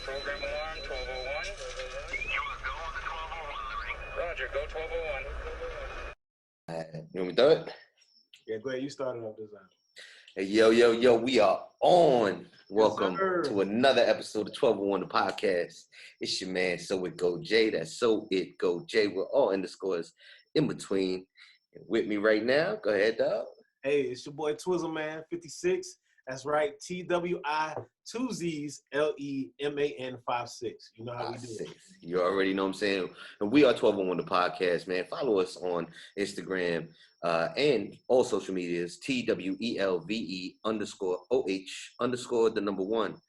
Program alarm 1201. You want to go on the 1201, Liberty? Roger, go 1201. You want me to do it? Yeah, go ahead. You started off this time. Hey, yo, we are on. Welcome Yes, to another episode of 1201 the podcast. It's your man, So It Go Jay. That's So It Go Jay. We're all underscores in between. And with me right now, go ahead, dog. Hey, it's your boy Twizzle, man, 56. That's right, TWI, 2 Z's, LEMAN 56. You know how we do it. You already know what I'm saying. And we are 1201 the podcast, man. Follow us on Instagram and all social medias, TWELVE_OH_1.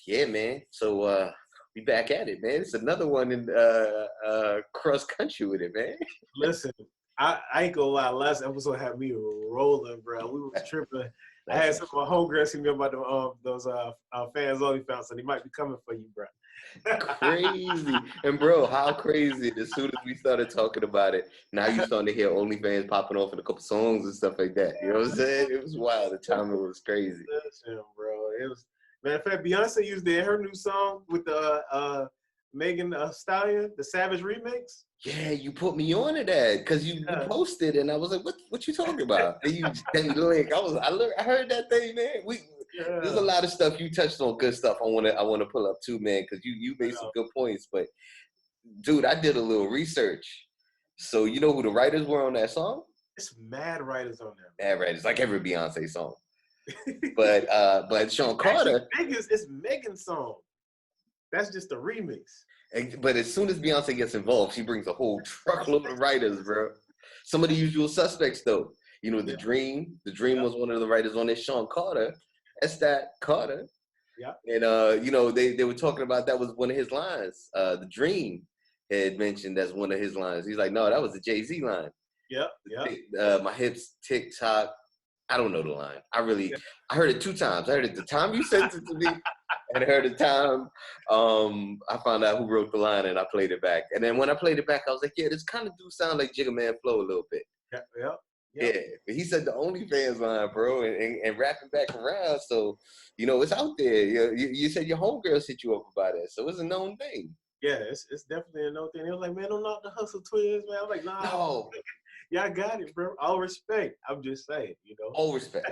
Yeah, man. So we back at it, man. It's another one in cross country with it, man. Listen, I ain't gonna lie. Last episode had me rolling, bro. We was tripping. I had some of my homegirls hit me about those fans only found, so they might be coming for you, bro. Crazy. And bro, how crazy, as soon as we started talking about it, now you starting to hear OnlyFans popping off in a couple songs and stuff like that. You know what I'm saying? It was wild. The timing was crazy. Listen, bro. It was, matter of fact, Beyonce used it in her new song with the Megan Stallion, the Savage remix. Yeah, you put me on to that because you posted, and I was like, "What you talking about?" And you sent me the link. I heard that thing, man. There's a lot of stuff you touched on, good stuff. I wanna pull up too, man, because you made some good points. But dude, I did a little research. So you know who the writers were on that song? It's mad writers on there. Mad writers, like every Beyonce song. But Sean Carter, it's Megan's song. That's just a remix. But as soon as Beyonce gets involved, she brings a whole truckload of writers, bro. Some of the usual suspects, though. You know, The Dream. The Dream was one of the writers on this. Sean Carter. That's that Carter. Yeah. And, you know, they were talking about that was one of his lines. The Dream had mentioned that's one of his lines. He's like, no, that was the Jay-Z line. Yeah. My hips tick-tock. I don't know the line. I heard it 2 times. I heard it the time you sent it to me. And I heard the time I found out who wrote the line and I played it back. And then when I played it back, I was like, yeah, this kind of do sound like Jigga Man Flow a little bit. Yeah. But he said the OnlyFans line, bro, and rapping back around. So, you know, it's out there. You said your homegirls hit you up about it. So it's a known thing. Yeah, it's definitely a known thing. They was like, man, don't knock the hustle twins, man. I was like, nah. No. Yeah, I got it, bro. All respect. I'm just saying, you know. All respect.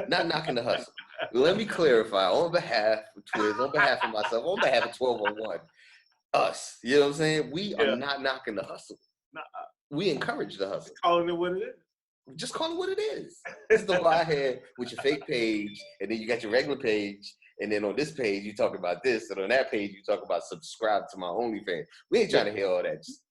Not knocking the hustle. Let me clarify on behalf of Twiz, on behalf of myself, on behalf of 1201, us. You know what I'm saying? We are not knocking the hustle. Nah. We encourage the hustle. Just calling it what it is. Just call it what it is. This is the why here with your fake page, and then you got your regular page, and then on this page you talk about this, and on that page you talk about subscribe to my OnlyFans. We ain't trying to hear all that. Just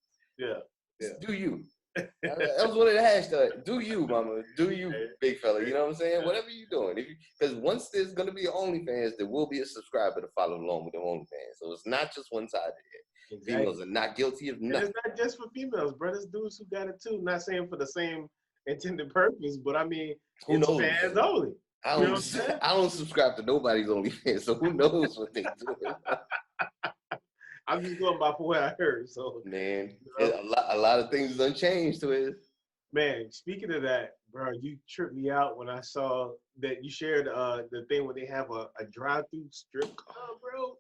do you. That was one of the hashtags. Do you, mama? Do you, big fella? You know what I'm saying? Whatever you doing, because once there's gonna be an OnlyFans, there will be a subscriber to follow along with the OnlyFans. So it's not just one-sided here. Exactly. Females are not guilty of nothing. And it's not just for females, bro. There's dudes who got it too. Not saying for the same intended purpose, but I mean, who knows? Fans only. I don't subscribe to nobody's OnlyFans, so who knows what they do. I'm just going by what I heard. So man, a lot of things unchanged to it. Man, speaking of that, bro, you tripped me out when I saw that you shared the thing where they have a drive-through strip club, bro.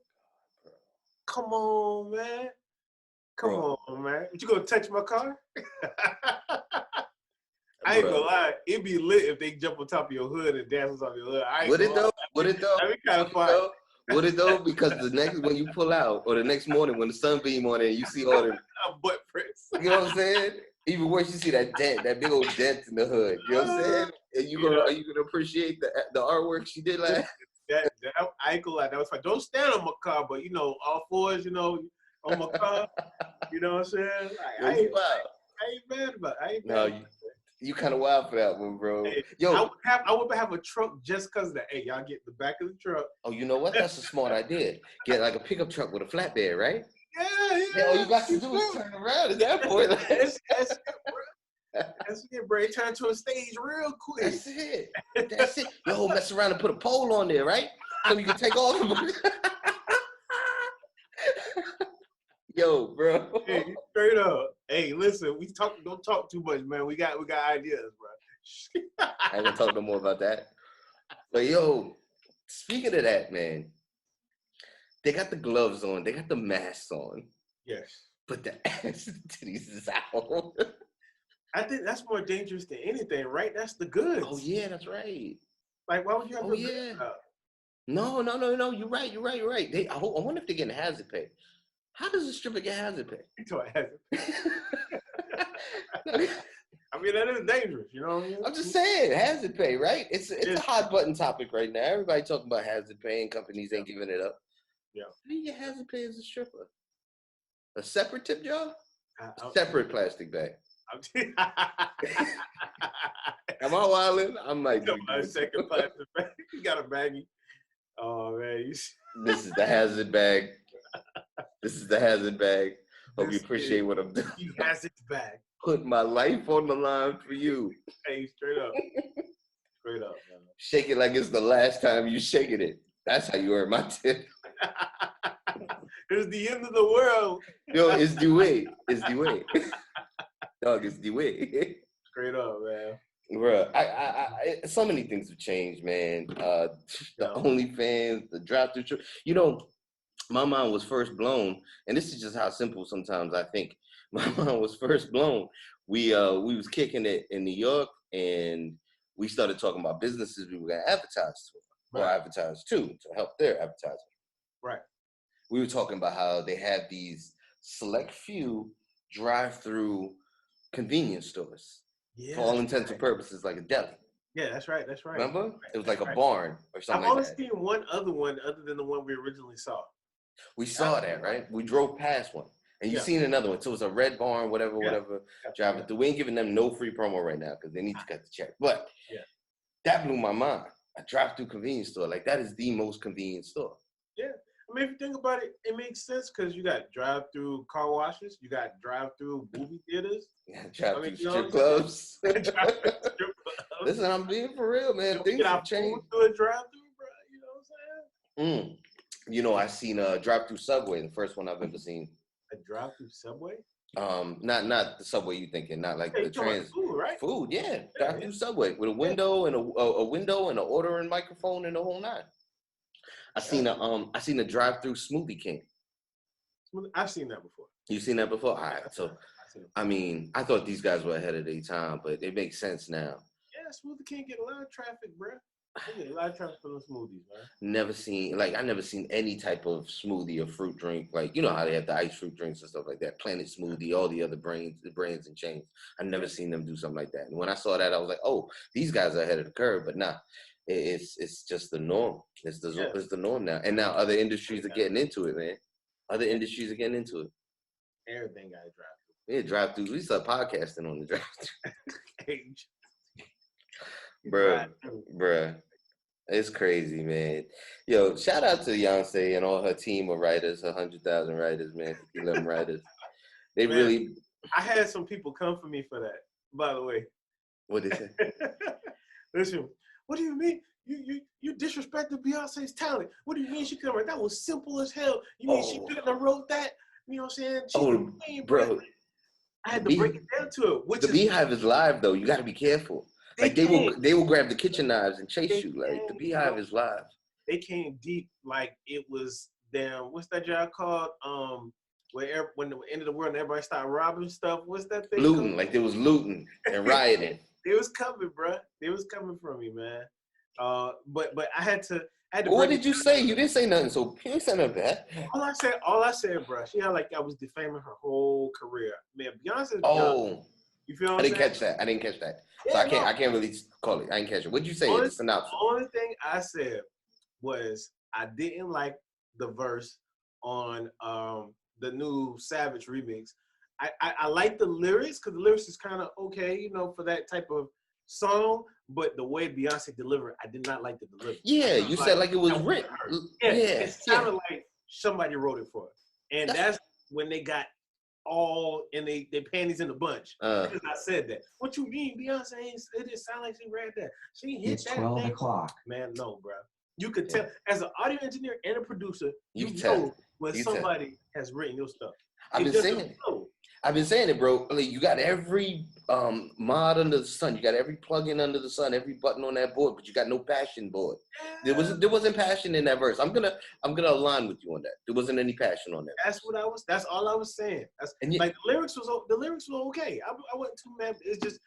Come on, man. Come on, man. You gonna touch my car? I ain't gonna lie, it'd be lit if they jump on top of your hood and dance on top of your hood. Would it though? That'd be kind of fun. Would it though? Because the next when you pull out, or the next morning when the sun beam on it, and you see all the butt prints. You know what I'm saying? Even worse, you see that dent, that big old dent in the hood. You know what I'm saying? And are you gonna appreciate the artwork she did last? I ain't gonna lie, that was fine. Don't stand on my car, but you know, all fours, you know, on my car. You know what I'm saying? Like, I ain't mad about it. No, you kind of wild for that one, bro. Hey, yo, I would have a truck just because of that. Hey, y'all get the back of the truck. Oh, you know what? That's a smart idea. Get like a pickup truck with a flatbed, right? Yeah. All you got to do is turn around at that point. That's it, bro. It turned to a stage real quick. That's it. Yo, mess around and put a pole on there, right? So you can take all of them. Yo, bro. Hey, straight up. Hey, listen, don't talk too much, man. We got ideas, bro. I ain't gonna talk no more about that. But yo, speaking of that, man, They got the gloves on. They got the masks on. Yes. But the ass and titties is out. I think that's more dangerous than anything, right? That's the goods. Oh yeah, that's right. Like, why would you have Oh your yeah. goods out? No. You're right. I wonder if they're getting hazard pay. How does a stripper get hazard pay? So it has I mean, that is dangerous. You know what I mean? I'm just saying, hazard pay, right? It's a hot button topic right now. Everybody talking about hazard pay, and companies ain't giving it up. Yeah. How do you get hazard pay as a stripper? A separate tip jar? Separate plastic bag. I'm Am I wildin'? I might be. a second plastic bag. You got a baggie. Oh man, This is the hazard bag. Hope you appreciate what I'm doing. He has its bag. Put my life on the line for you. Hey, straight up. Straight up, man. Shake it like it's the last time you shaking it. That's how you earn my tip. It's the end of the world. Yo, it's the way. Dog, it's the way. Straight up, man. Bruh, I so many things have changed, man. The OnlyFans, the drive-thru. You know, my mind was first blown, and this is just how simple sometimes I think. My mind was first blown. We was kicking it in New York, and we started talking about businesses we were gonna advertise to, or advertise to help their advertising. Right. We were talking about how they have these select few drive-through convenience stores. Yeah. For all intents and purposes, like a deli. Yeah, that's right. That's right. Remember? It was like a right. barn or something I've only like that. seen one other than the one we originally saw. We saw that, right? We drove past one. And you seen another one. So it was a red barn, whatever, driving through. We ain't giving them no free promo right now because they need to cut the check. But that blew my mind. A drive-through convenience store. Like, that is the most convenient store. Yeah. I mean, if you think about it, it makes sense because you got drive-through car washes, you got drive-through movie theaters. Yeah, drive-through strip clubs. Listen, I'm being for real, man. Things have changed. Through a drive-through, bro. You know what I'm saying? You know, I seen a drive-through Subway, the first one I've ever seen. A drive-through Subway? Not the Subway you thinking, not like the trans food, right? Food, yeah. Drive-through Subway with a window and a window and an ordering microphone and the whole nine. I seen a drive-through Smoothie King. I've seen that before. You seen that before? All right. So, I mean, I thought these guys were ahead of their time, but it makes sense now. Yeah, Smoothie King get a lot of traffic, bro. They get a lot of traffic for those smoothies, man. I never seen any type of smoothie or fruit drink. Like, you know how they have the ice fruit drinks and stuff like that. Planet Smoothie, all the other brands and chains. I never seen them do something like that. And when I saw that, I was like, oh, these guys are ahead of the curve. But nah, it's just the norm. It's the norm now. And now other industries are getting into it, man. Other industries are getting into it. Everything got a drive-through. Yeah, drive-through. We start podcasting on the drive-through. Bruh. It's crazy, man. Yo, shout out to Beyonce and all her team of writers, her 100,000 writers, man, 11 writers. They really. I had some people come for me for that, by the way. What did they say? Listen, what do you mean? You disrespected Beyonce's talent. What do you mean she couldn't write? That was simple as hell. You mean she couldn't have wrote that? You know what I'm saying? Bro. I had to break it down to it. The Beehive is live, though. You got to be careful. Like they will grab the kitchen knives and chase you. Like the Beehive is live. They came deep, like it was damn. What's that job called? Where when the end of the world and everybody started robbing stuff. What's that thing? Looting, called? like they was looting and rioting. It was coming, bro. It was coming from me, man. But I had to. What did you say? You didn't say nothing. So you didn't say nothing bad. All I said, bro. She had like I was defaming her whole career. Man, Beyonce. You feel? I didn't catch that. So I can't really call it. I didn't catch it. What'd you say? The synopsis. The only thing I said was I didn't like the verse on the new Savage remix. I like the lyrics because the lyrics is kind of okay, you know, for that type of song. But the way Beyonce delivered, I did not like the delivery. Yeah, you said like it was written. It sounded like somebody wrote it for her, and that's when they got all in their panties in a bunch. Because I said that. What you mean, Beyonce? It didn't sound like she read that. She hit it's that 12 thing. o'clock. Man, no, bro. You could tell as an audio engineer and a producer, you tell. know when somebody has written your stuff. I've been saying it. I've been saying it, bro. Like, you got every mod under the sun. You got every plugin under the sun, every button on that board, but you got no passion board. There wasn't passion in that verse. I'm gonna align with you on that. There wasn't any passion on that. That's all I was saying. Like the lyrics were okay. I wasn't too mad. It's just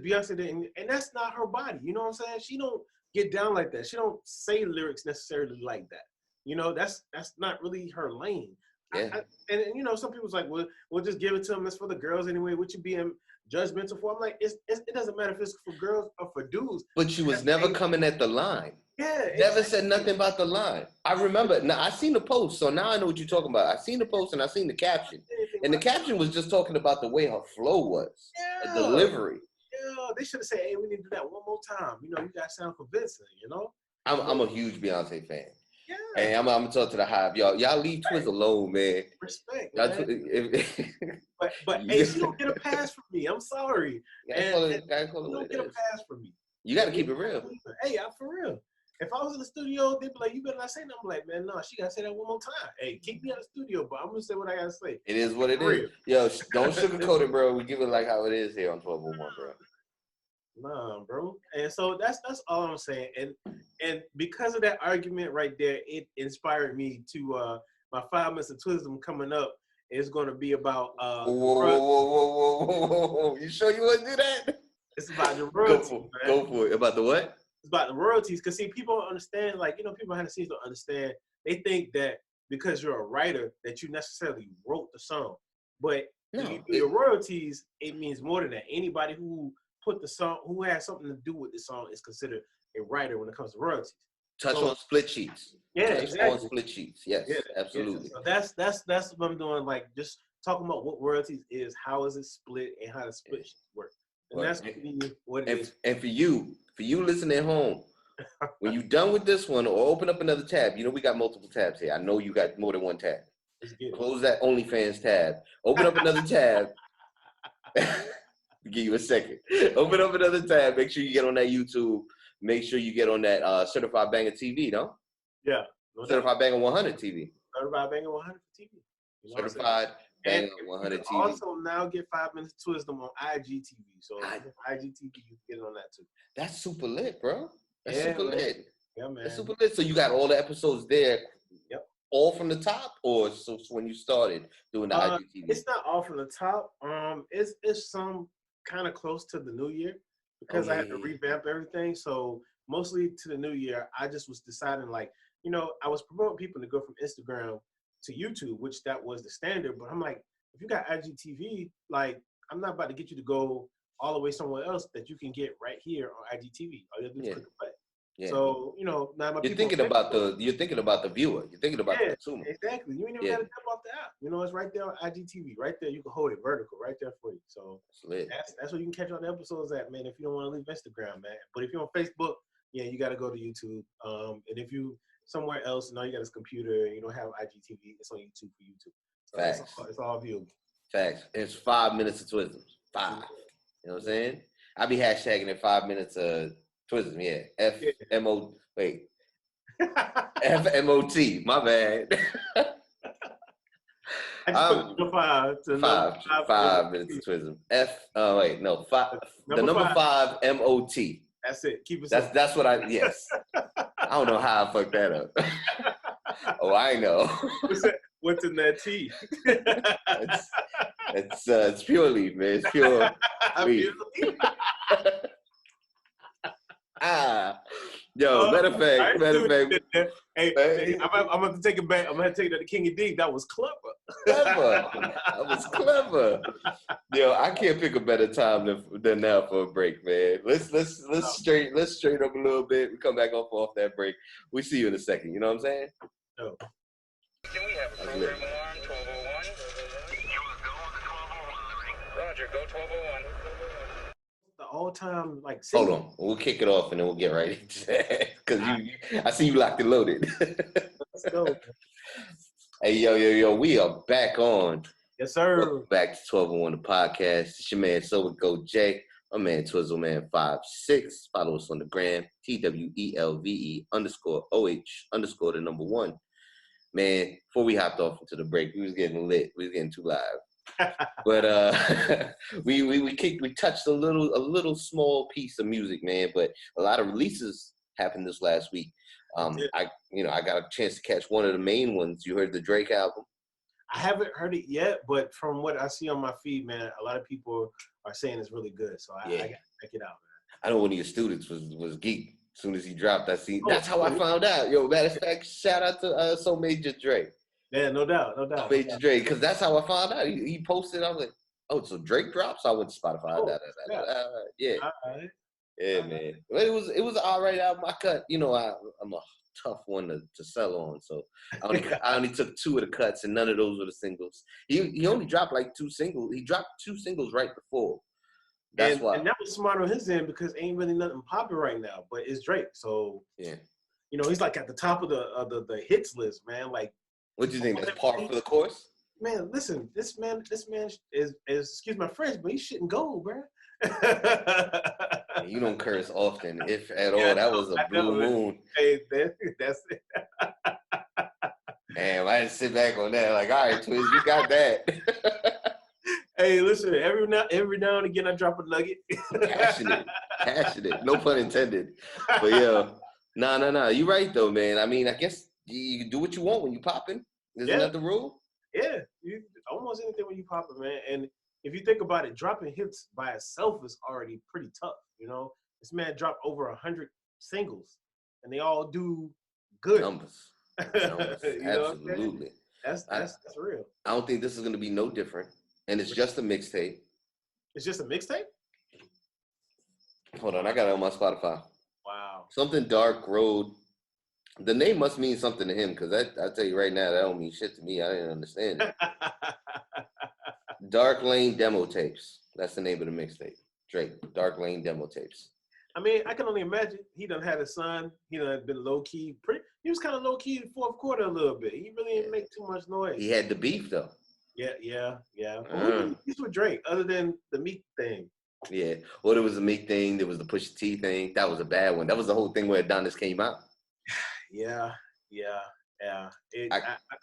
Beyonce, and that's not her body. You know what I'm saying? She don't get down like that. She don't say lyrics necessarily like that. You know, that's not really her lane. Yeah. And you know, some people's like, well, we'll just give it to them. It's for the girls anyway. What you being judgmental for? I'm like, it doesn't matter if it's for girls or for dudes. But she was never coming at the line. Yeah. Never said nothing about the line. I remember. Now I seen the post, so now I know what you're talking about. I seen the post and I seen the caption, and the caption was just talking about the way her flow was, the delivery. Yeah, they should have said, hey, we need to do that one more time. You know, you gotta sound convincing. You know. I'm a huge Beyonce fan. Yeah. And I'm gonna talk to the hive, y'all. Y'all leave Twizzle alone, man. Respect, man. But hey, she don't get a pass from me. I'm sorry. You don't get a pass from me. You gotta keep it real. Hey, I'm for real. If I was in the studio, they'd be like, you better not say nothing. I'm like, man, no, she gotta say that one more time. Hey, keep me out of the studio, but I'm gonna say what I gotta say. It is what it is. Yo, don't sugarcoat it, bro. We give it like how it is here on 1201, bro. Nah, bro. And so that's all I'm saying. And because of that argument right there, it inspired me to my 5 minutes of Twizzle coming up is gonna be about whoa. You sure you wanna do that? It's about the royalties. Go for it. About the what? It's about the royalties. Cause see, people don't understand, like, you know, people behind the scenes don't understand. They think that because you're a writer that you necessarily wrote the song. But your royalties, it means more than that. Anybody who put the song, who has something to do with the song, is considered a writer when it comes to royalties. Touch on split sheets. Yeah, Touch exactly. on split sheets. Yes, absolutely. Yeah. So that's what I'm doing. Like, just talking about what royalties is, how is it split, and how the split sheets work. And that's what it is. And for you listening at home, when you're done with this one, or open up another tab. You know we got multiple tabs here. I know you got more than one tab. Close that OnlyFans tab. Open up another tab. Give you a second. Open up another tab. Make sure you get on that YouTube. Make sure you get on that Certified Banger TV, no? Yeah. Certified Banger 100 TV. Certified Banger 100 TV. You know Certified Banger 100 TV. Also now get 5 minutes Twizzle on IGTV. So IGTV, you can get it on that too. That's super lit, bro. That's super lit. Yeah, man. That's super lit. So you got all the episodes there. Yep. All from the top, or so when you started doing the IGTV? It's not all from the top. It's some kind of close to the new year because I had to revamp everything. So mostly to the new year, I just was deciding, like, you know, I was promoting people to go from Instagram to YouTube, which that was the standard. But I'm like, if you got IGTV, like, I'm not about to get you to go all the way somewhere else that you can get right here on IGTV. All you have to do is click a button. Yeah. So, you know, now you're thinking about the viewer. You're thinking about the consumer. Exactly. You ain't even got to jump off the app. You know, it's right there on IGTV. Right there, you can hold it vertical right there for you. So that's where you can catch all the episodes at, man. If you don't want to leave Instagram, man. But if you're on Facebook, yeah, you got to go to YouTube. And if you somewhere else, and all you got is computer, and you don't have IGTV, it's on YouTube for YouTube. So Facts. It's all viewable. Facts. It's 5 minutes of Twizzle. 5. You know what I'm saying? I be hashtagging it 5 minutes of Twizzle. Yeah. FMO. Wait. FMOT. My bad. I just put the 5 minutes of Twizzle. The number 5 MOT. That's it. Keep it. That's what I. Yes. I don't know how I fucked that up. Oh, I know. What's in that tea? It's pure leaf, man. It's pure leaf. Yo, matter of fact. Hey, I'm going to take it back. I'm going to take that to King of D. That was clever. That was clever. Yo, I can't pick a better time than now for a break, man. Let's straight up a little bit. We come back off that break. We see you in a second. You know what I'm saying? No. Can we have a program alarm 1201? You was going to 1201, Roger, go 1201. The all-time, like, hold on. We'll kick it off and then we'll get right into that. Because I see you locked and loaded. Let's go. Hey, yo, we are back on. Yes, sir. Welcome back to 1201 the podcast. It's your man, So Go Jay. My man, Twizzle Man 56. Follow us on the gram, TWELVE _OH _ the number 1. Man, before we hopped off into the break, we was getting lit. We was getting too live. But we touched a little small piece of music, man. But a lot of releases happened this last week. I got a chance to catch one of the main ones. You heard the Drake album? I haven't heard it yet, but from what I see on my feed, man, a lot of people are saying it's really good. So I gotta check it out, man. I know one of your students was geek. As soon as he dropped, that's how I found out. Yo, matter of fact, shout out to So Major Drake. Yeah, no doubt. Major Drake, because that's how I found out. He posted. I was like, oh, so Drake drops? I went to Spotify. Yeah. All right. Yeah, man. But it was an all right album. I cut. I'm a tough one to sell on, so I only took 2 of the cuts, and none of those were the singles. He only dropped like 2 singles. He dropped 2 singles right before. That's why. And that was smart on his end because ain't really nothing popping right now. But it's Drake, so yeah. He's like at the top of the hits list, man. Like, what do you think? That's par for the course? Man, listen, this man is excuse my French, but he shouldn't go, bro. You don't curse often, if at all. That was a blue moon. Hey, that's it. Damn, I had to sit back on that. Like, all right, Twiz, you got that. Hey, listen, every now and again I drop a nugget. Passionate. No pun intended. But yeah, no. You're right though, man. I mean, I guess you can do what you want when you popping. Isn't that the rule? Yeah, you almost anything when you popping, man. And if you think about it, dropping hits by itself is already pretty tough. This man dropped over 100 singles, and they all do good numbers. Absolutely. That's real. I don't think this is gonna be no different. And it's just a mixtape. It's just a mixtape? Hold on, I got it on my Spotify. Wow. Something Dark Road. The name must mean something to him, because I tell you right now, that don't mean shit to me. I didn't understand it. Dark Lane Demo Tapes. That's the name of the mixtape. Drake, Dark Lane Demo Tapes. I mean, I can only imagine he done had a son. He done been low key. He was kind of low key in the fourth quarter a little bit. He really didn't make too much noise. He had the beef though. Yeah. He's with Drake, other than the Meek thing. Yeah. Well, there was the Meek thing. There was the Pusha T thing. That was a bad one. That was the whole thing where Adonis came out. Yeah. I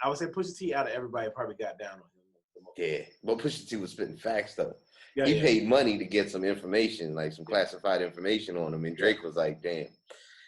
would say Pusha T out of everybody probably got down on him. Yeah. But Pusha T was spitting facts though. He paid money to get some information, like some classified information on him. And Drake was like, damn.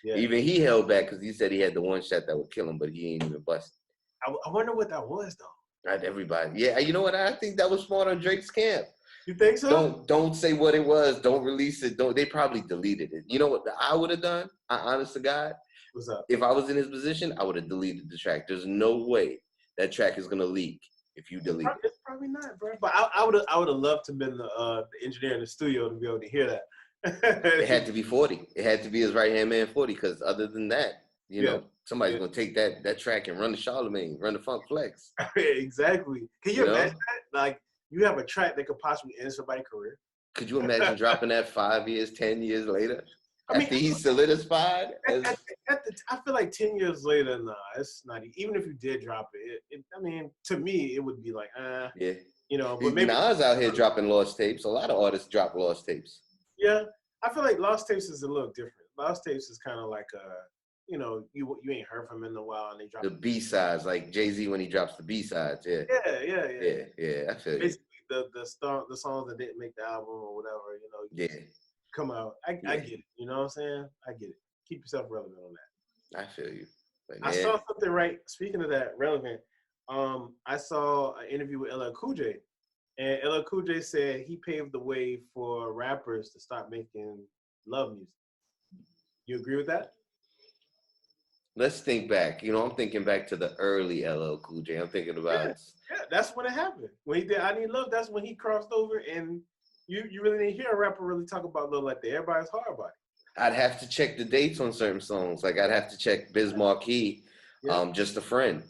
Yeah. Even he held back because he said he had the one shot that would kill him, but he ain't even busted. I wonder what that was though. Not everybody. Yeah, you know what? I think that was smart on Drake's camp. You think so? Don't say what it was. Don't release it. They probably deleted it. You know what I would have done? Honest to God. What's up? If I was in his position, I would have deleted the track. There's no way that track is gonna leak if you delete it. It's probably not, bro. But I would have loved to have been the engineer in the studio to be able to hear that. It had to be 40. It had to be his right hand man 40. Because other than that, you know, somebody's gonna take that track and run the Charlemagne, run the Funk Flex. Exactly. Can you imagine that? Like, you have a track that could possibly end somebody's career. Could you imagine dropping that 5 years, 10 years later? After he's solidified? I feel like 10 years later, nah, it's not. Even if you did drop it, I mean, to me, it would be like, yeah. You know, but maybe Nas out here dropping lost tapes. A lot of artists drop lost tapes. Yeah, I feel like lost tapes is a little different. Lost tapes is kind of like you know, you ain't heard from him in a while, and they drop the B-sides, like Jay-Z when he drops the B-sides. Yeah. I feel you. Basically, the songs that didn't make the album or whatever, you know. Yeah. Come out. I get it. You know what I'm saying? I get it. Keep yourself relevant on that. I feel you. But I saw something right. Speaking of that, relevant. I saw an interview with LL Cool J, and LL Cool J said he paved the way for rappers to stop making love music. You agree with that? Let's think back. You know, I'm thinking back to the early LL Cool J. I'm thinking about. Yeah, that's when it happened. When he did I Need Love, that's when he crossed over, and you really didn't hear a rapper really talk about love like that. Everybody's hard about it. I'd have to check the dates on certain songs. Like I'd have to check Biz Markie, Just a Friend.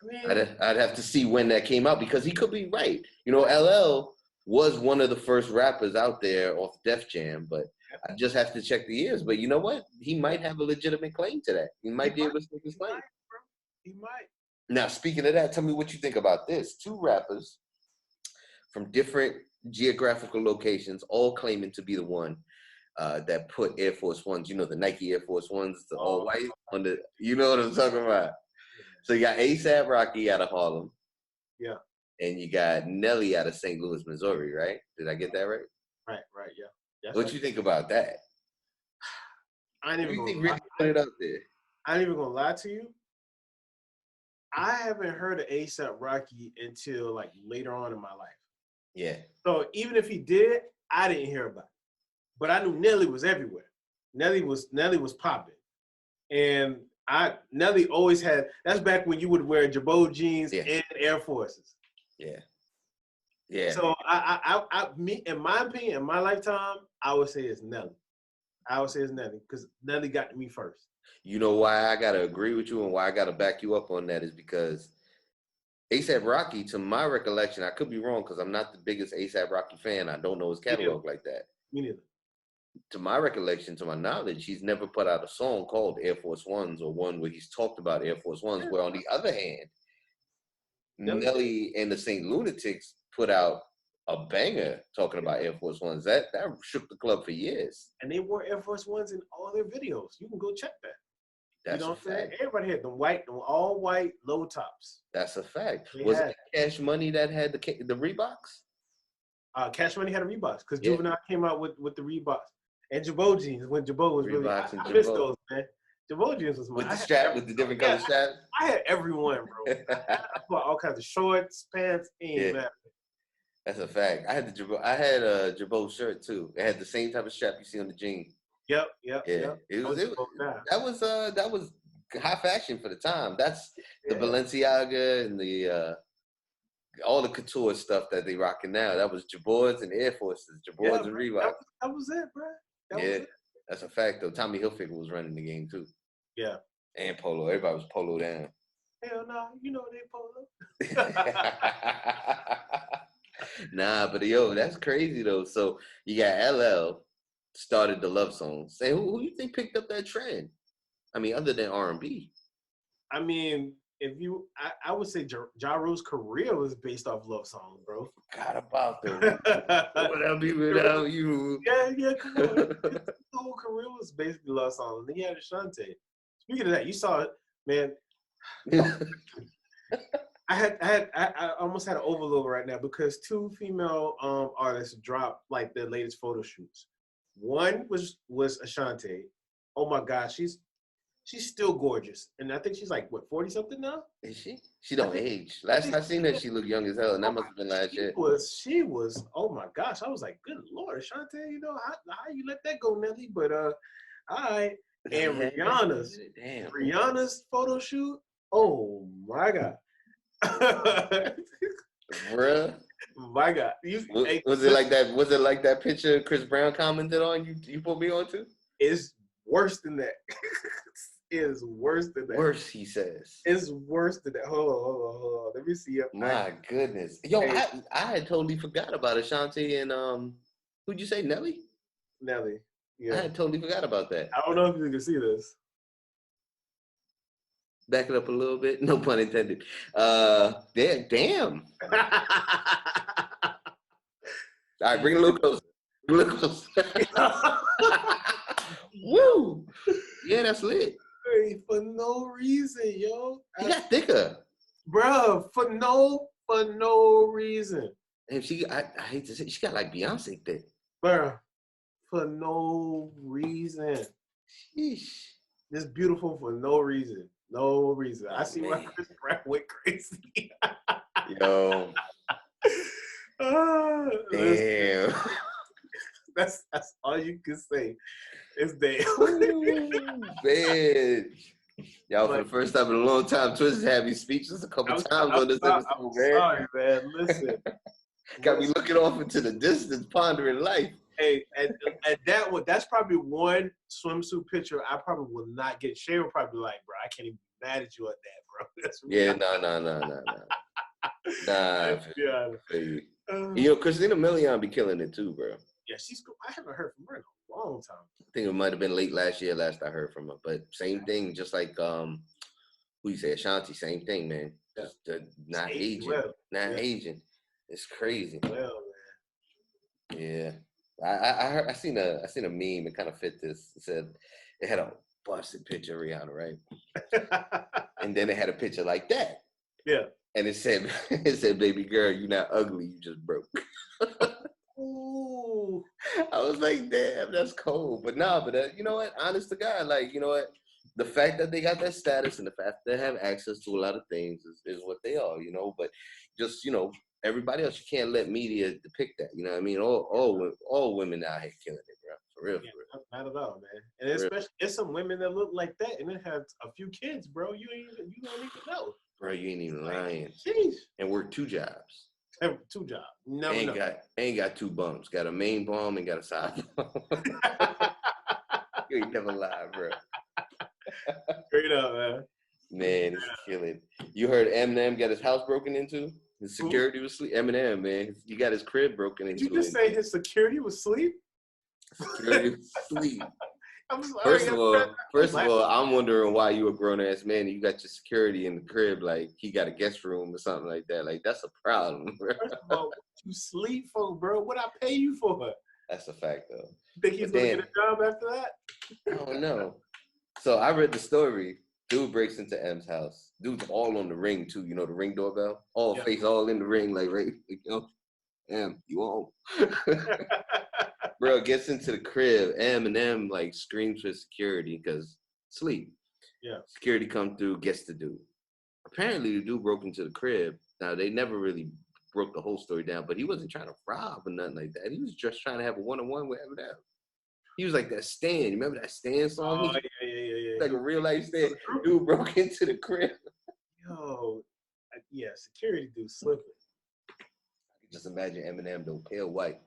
I mean, I'd have to see when that came out because he could be right. You know, LL was one of the first rappers out there off Def Jam, but I just have to check the years. But you know what? He might have a legitimate claim to that. He might be able to make his claim. He might. Now, speaking of that, tell me what you think about this. 2 rappers from different geographical locations, all claiming to be the one that put Air Force Ones, you know, the Nike Air Force Ones, the all white on the, you know what I'm talking about. So you got A$AP Rocky out of Harlem. Yeah. and you got Nelly out of St. Louis, Missouri, right? Did I get that right? Right, yeah. That's What right. you think about that? I ain't What do even you think gonna really put it up there? I ain't even gonna lie to you. I haven't heard of ASAP Rocky until like later on in my life. Yeah. So even if he did, I didn't hear about it. But I knew Nelly was everywhere. Nelly was popping. And Nelly always had, that's back when you would wear Jabot jeans and Air Forces. Yeah. Yeah. So me, in my opinion, in my lifetime, I would say it's Nelly. I would say it's Nelly because Nelly got to me first. You know why I gotta agree with you and why I gotta back you up on that is because ASAP Rocky, to my recollection, I could be wrong because I'm not the biggest ASAP Rocky fan. I don't know his catalog like that. Me neither. To my recollection, to my knowledge, he's never put out a song called Air Force Ones or one where he's talked about Air Force Ones. Where on the other hand, Nelly and the Saint Lunatics put out a banger talking about Air Force Ones. That shook the club for years. And they wore Air Force Ones in all their videos. You can go check that. That's you know a fact. Everybody had them all white low tops. That's a fact. Was it Cash Money that had the Reeboks? Cash Money had a Reeboks because Juvenile came out with the Reeboks and Jabot jeans when Jabot was really. I missed those, man. Jabot jeans was with the strap with the different color strap. I had every one, bro. I bought all kinds of shorts, pants, and man. That's a fact. I had a Jabot shirt too. It had the same type of strap you see on the jean. Yep. That was high fashion for the time. That's the Balenciaga and the all the couture stuff that they rocking now. That was Jabots and Air Forces, Jabots and Reeboks. That was it, bro. That was it. That's a fact though. Tommy Hilfiger was running the game too. Yeah. And Polo. Everybody was Polo down. Hell no, you know they Polo. Nah, but yo, that's crazy though. So you got LL started the love songs. Say, who you think picked up that trend? I mean, other than R&B. I mean, I would say Ja Rule's career was based off love songs, bro. Forgot about them. What would I be without you? Yeah, come on. His whole career was basically love songs. And then he had Ashanti. Speaking of that, you saw it, man. I almost had an overload right now because two female artists dropped like their latest photo shoots. One was Ashanti. Oh my gosh, she's still gorgeous, and I think she's like what 40 something now. Is she? She don't age. Last time I seen her, she looked young as hell, and that must have been last year. She was. Oh my gosh, I was like, good Lord, Ashanti. You know how you let that go, Nelly? But all right. And Rihanna's photo shoot. Oh my God. Bruh. My God. Was it like that? Was it like that picture Chris Brown commented on? You put me on to? It's worse than that. It's worse than that. Worse, he says. It's worse than that. Hold on. Let me see. My goodness. Yo, I had totally forgot about Ashanti and who'd you say, Nelly? Nelly. Yeah. I had totally forgot about that. I don't know if you can see this. Back it up a little bit. No pun intended. Damn. All right, bring it a little closer. Woo! Yeah, that's lit. For no reason, yo. He got thicker. Bro, for no reason. And I hate to say, she got like Beyonce thick. Bro, for no reason. Sheesh. It's beautiful for no reason. No reason. I see why Chris Brown went crazy. Yo. Damn. That's all you can say. It's damn. Man. Y'all, for the first time in a long time, Twizzle had me speechless a couple times on this episode, man. Sorry, man. Listen. Got me looking off into the distance, pondering life. Hey, at that one, that's probably one swimsuit picture I probably will not get. Shay will probably be like, bro, I can't even be mad at you at that, bro. That's no. You know, Christina Milian be killing it too, bro. Yeah, I haven't heard from her in a long time. I think it might have been late last year, last I heard from her. But same thing, just like who you say, Ashanti, same thing, man. Just not aging. Aging. It's crazy. Well, man. Yeah. I seen a meme that kind of fit this. It said it had a busted picture of Rihanna, right? And then it had a picture like that. Yeah. and it said, it said, baby girl, you're not ugly, you just broke. Ooh. I was like, damn, that's cold. But nah, but you know what? Honest to God, like, you know what? The fact that they got that status and the fact that they have access to a lot of things is what they are, you know. But just, you know, everybody else, you can't let media depict that. You know what I mean? All women out here killing it, bro. For real, Yeah, for real. not at all, man. And especially, it's some women that look like that and it have a few kids, bro. You don't even know. Bro, you ain't even lying. Jeez. And work 2 jobs. Have 2 jobs. No, Ain't got 2 bumps. Got a main bum and got a side bum. You ain't never lied, bro. Straight up, man. Man, it's killing. You heard Eminem got his house broken into? His security was asleep. Eminem, man, he got his crib broken into. Did you just say his security was asleep? Security was asleep. I'm sorry. First of all, I'm wondering why you a grown ass man and you got your security in the crib like he got a guest room or something like that. Like that's a problem, bro. First of all, what you sleep for, bro? What I pay you for? That's a fact, though. You think he's gonna get a job after that? I don't know. So I read the story. Dude breaks into M's house. Dude's all on the ring too. You know the Ring doorbell. Face all in the ring, like right. Like, you know, M, you on? Bro gets into the crib. Eminem like screams for security because sleep. Yeah. Security come through, gets the dude. Apparently the dude broke into the crib. Now they never really broke the whole story down, but he wasn't trying to rob or nothing like that. He was just trying to have a one-on-one with Eminem. He was like that Stan. You remember that Stan song? Oh, yeah. Like a real life Stan. Dude broke into the crib. Yo, yeah, security dude slipping. I can just imagine Eminem though, pale white.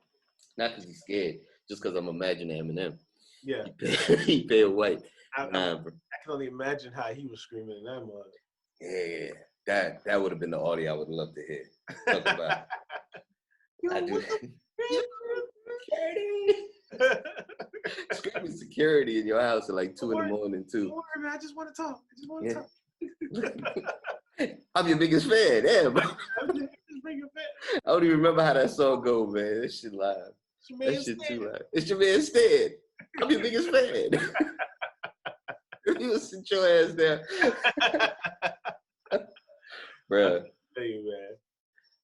Not because he's scared, just because I'm imagining Eminem. Yeah. He pale white. I can only imagine how he was screaming in that mug. Yeah. That would have been the audio I would love to hear. Talk about. I do. Screaming security in your house at like 2 in the morning too. Don't worry, man. I just want to talk. I'm your biggest fan. Damn. I don't even remember how that song go, man. That shit live. That shit too live. It's your man Stan. I'm your biggest fan. You sit your ass down. Bruh. Hey, man.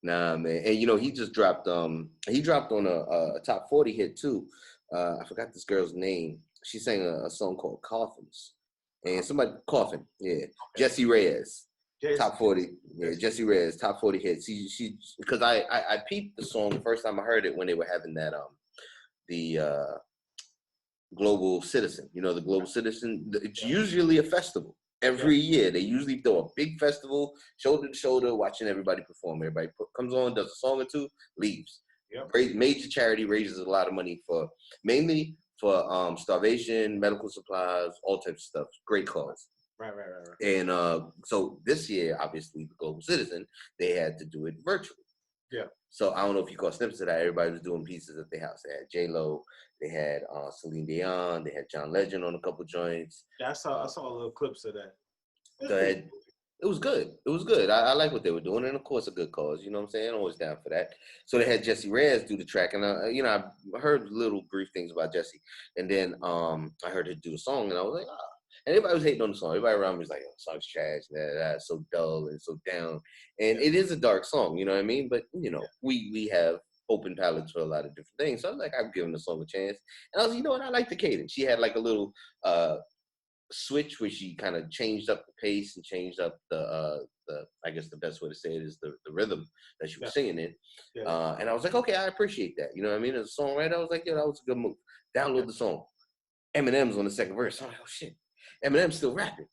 Nah, man. And you know, he dropped on a top 40 hit too. I forgot this girl's name. She sang a song called Coffins. And Coffin, yeah. Jessie Ware. Top 40. Yeah, Jessie Ware, top 40 hits. She because I peeped the song the first time I heard it when they were having that the Global Citizen. You know, the Global Citizen, it's usually a festival. Every year, they usually throw a big festival, shoulder to shoulder, watching everybody perform. Everybody comes on, does a song or two, leaves. Yep. Great major charity, raises a lot of money mainly for starvation, medical supplies, all types of stuff. Great cause. Right. And so this year, obviously, the Global Citizen, they had to do it virtually. Yeah. So I don't know if you caught snippets of that. Everybody was doing pieces at their house. They had J-Lo, they had Celine Dion, they had John Legend on a couple joints. Yeah, I saw little clips of that. It was good. It was good. I like what they were doing, and of course, a good cause. You know what I'm saying? I'm always down for that. So they had Jessie Ware do the track, and I heard little brief things about Jessie, and then I heard her do the song, and I was like, ah. And everybody was hating on the song. Everybody around me was like, oh, the song's trash, that's so dull and so down. And it is a dark song, you know what I mean? But, you know, we have open palettes for a lot of different things. So I was like, I've given the song a chance. And I was like, you know what? I like the cadence. She had like a little switch where she kind of changed up the pace and changed up the I guess the best way to say it is the rhythm that she was singing in. Yeah. And I was like, okay, I appreciate that. You know what I mean? As a songwriter, I was like, yeah, that was a good move. Download the song. Eminem's on the second verse. I'm like, oh shit. Eminem's still rapping.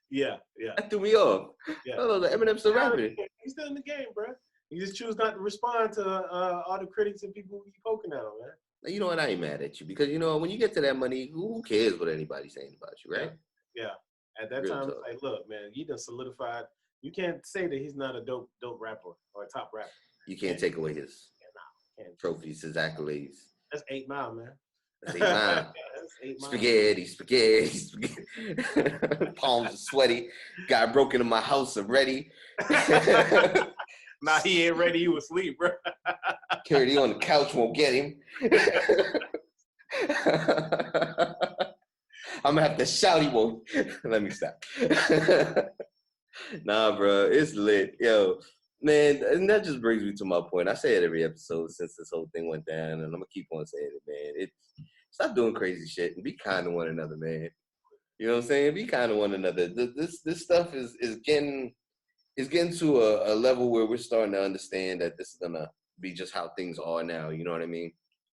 Yeah. That threw me off. Yeah. I was like, Eminem's still rapping. He's still in the game, bro. He just choose not to respond to all the critics and people who keep poking at him, man. You know what? I ain't mad at you because, you know, when you get to that money, who cares what anybody's saying about you, right? Yeah. At that time, it's like, look, man, he done solidified. You can't say that he's not a dope rapper or a top rapper. You can't take away his trophies, his accolades. That's 8 Mile, man. That's 8 Mile. Spaghetti. Palms are sweaty. Guy broke into my house already. Nah, he ain't ready. He was asleep, bro. Security on the couch won't get him. I'm gonna have to shout. He won't. Let me stop. Nah, bro, it's lit. Yo, man, and that just brings me to my point. I say it every episode since this whole thing went down, and I'm gonna keep on saying it, man. Stop doing crazy shit and be kind to one another, man. You know what I'm saying? Be kind to one another. This stuff is getting to a level where we're starting to understand that this is gonna be just how things are now. You know what I mean?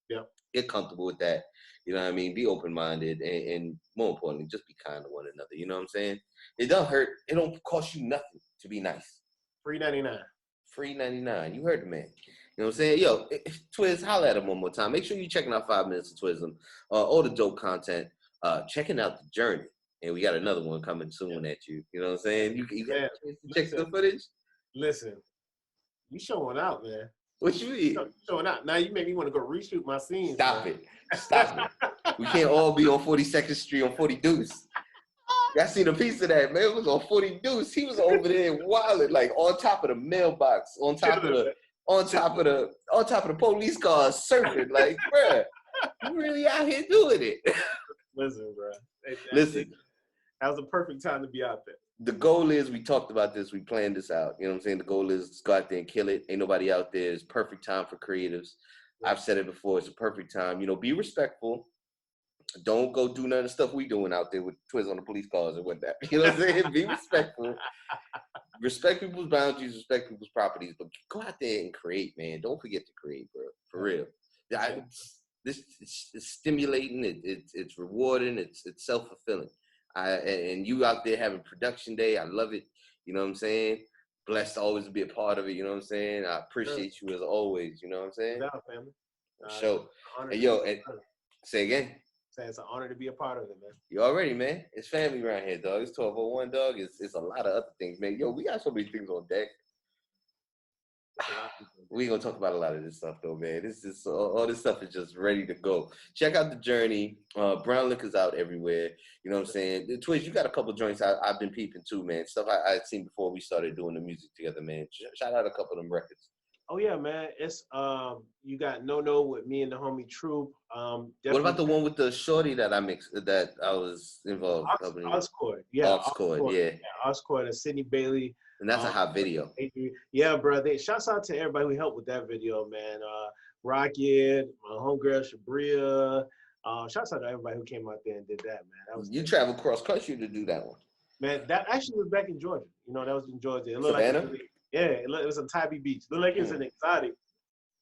Yeah. Get comfortable with that. You know what I mean? Be open-minded, and more importantly, just be kind to one another. You know what I'm saying? It don't hurt. It don't cost you nothing to be nice. $3.99. Free 99. You heard the man. You know what I'm saying? Yo, Twiz, holla at him one more time. Make sure you checking out 5 minutes of Twizzle. All the dope content. Checking out the journey. And we got another one coming soon at you. You know what I'm saying? You got a chance to check the footage? Listen, you showing out, man. What you mean? Showing out. Now you make me want to go reshoot my scenes. Stop man. it. Stop it. We can't all be on 42nd Street on 40 Deuce. I seen a piece of that, man. It was on 40 Deuce. He was over there wilding, like on top of the mailbox, on top of the police cars, surfing. Like, bruh, you really out here doing it. Listen, bro. Listen. That was the perfect time to be out there. The goal is, we talked about this, we planned this out. You know what I'm saying? The goal is go out there and kill it. Ain't nobody out there. It's perfect time for creatives. Yeah. I've said it before. It's a perfect time. You know, be respectful. Don't go do none of the stuff we doing out there with Twizzle on the police cars and whatnot. You know what I'm saying? Be respectful. Respect people's boundaries, respect people's properties, but go out there and create, man. Don't forget to create, bro. For real. This it's stimulating. It's rewarding. It's self-fulfilling. And you out there having production day. I love it. You know what I'm saying? Blessed to always be a part of it. You know what I'm saying? I appreciate you as always. You know what I'm saying? Yeah, family. So, hey, yo, say again. It's an honor to be a part of it, man. You already, man. It's family around here, dog. It's 1201, dog. It's a lot of other things, man. Yo, we got so many things on deck. We ain't gonna talk about a lot of this stuff, though, man. This is all this stuff is just ready to go. Check out the journey. Brown liquor's out everywhere. You know what I'm saying? Twiz, you got a couple joints I've been peeping too, man. Stuff I'd seen before we started doing the music together, man. Shout out a couple of them records. Oh yeah, man. It's you got No with me and the homie Troop. What about the one with the shorty that I was involved? Oscord, yeah. Oscord, yeah. Oscord and Sydney Bailey. And that's a hot video. Yeah, bro. Shouts out to everybody who helped with that video, man. Rocket, my homegirl Shabria. Shouts out to everybody who came out there and did that, man. That was you traveled cross country to do that one. Man, that actually was back in Georgia. You know, that was in Georgia. It looked Savannah? like it was in Tybee Beach. It looked like it was an exotic.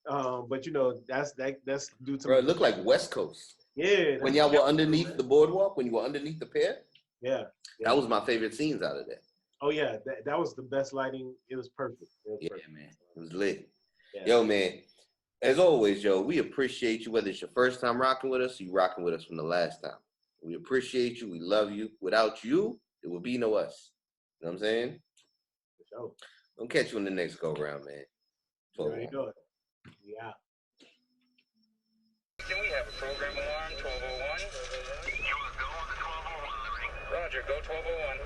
But you know, that's due to. Bro, it looked like West Coast. Yeah. When y'all were underneath the boardwalk, when you were underneath the pier. Yeah. That was my favorite scenes out of that. Oh yeah, that was the best lighting. It was perfect. Perfect. Man, it was lit. Yeah. Yo, man, as always, yo, we appreciate you. Whether it's your first time rocking with us, or you rocking with us from the last time. We appreciate you. We love you. Without you, there would be no us. You know what I'm saying? For sure. Don't catch you in the next go round, man. Very good. Yeah. We have a program alarm, 1201. You will go on the 1201, Roger, go 1201.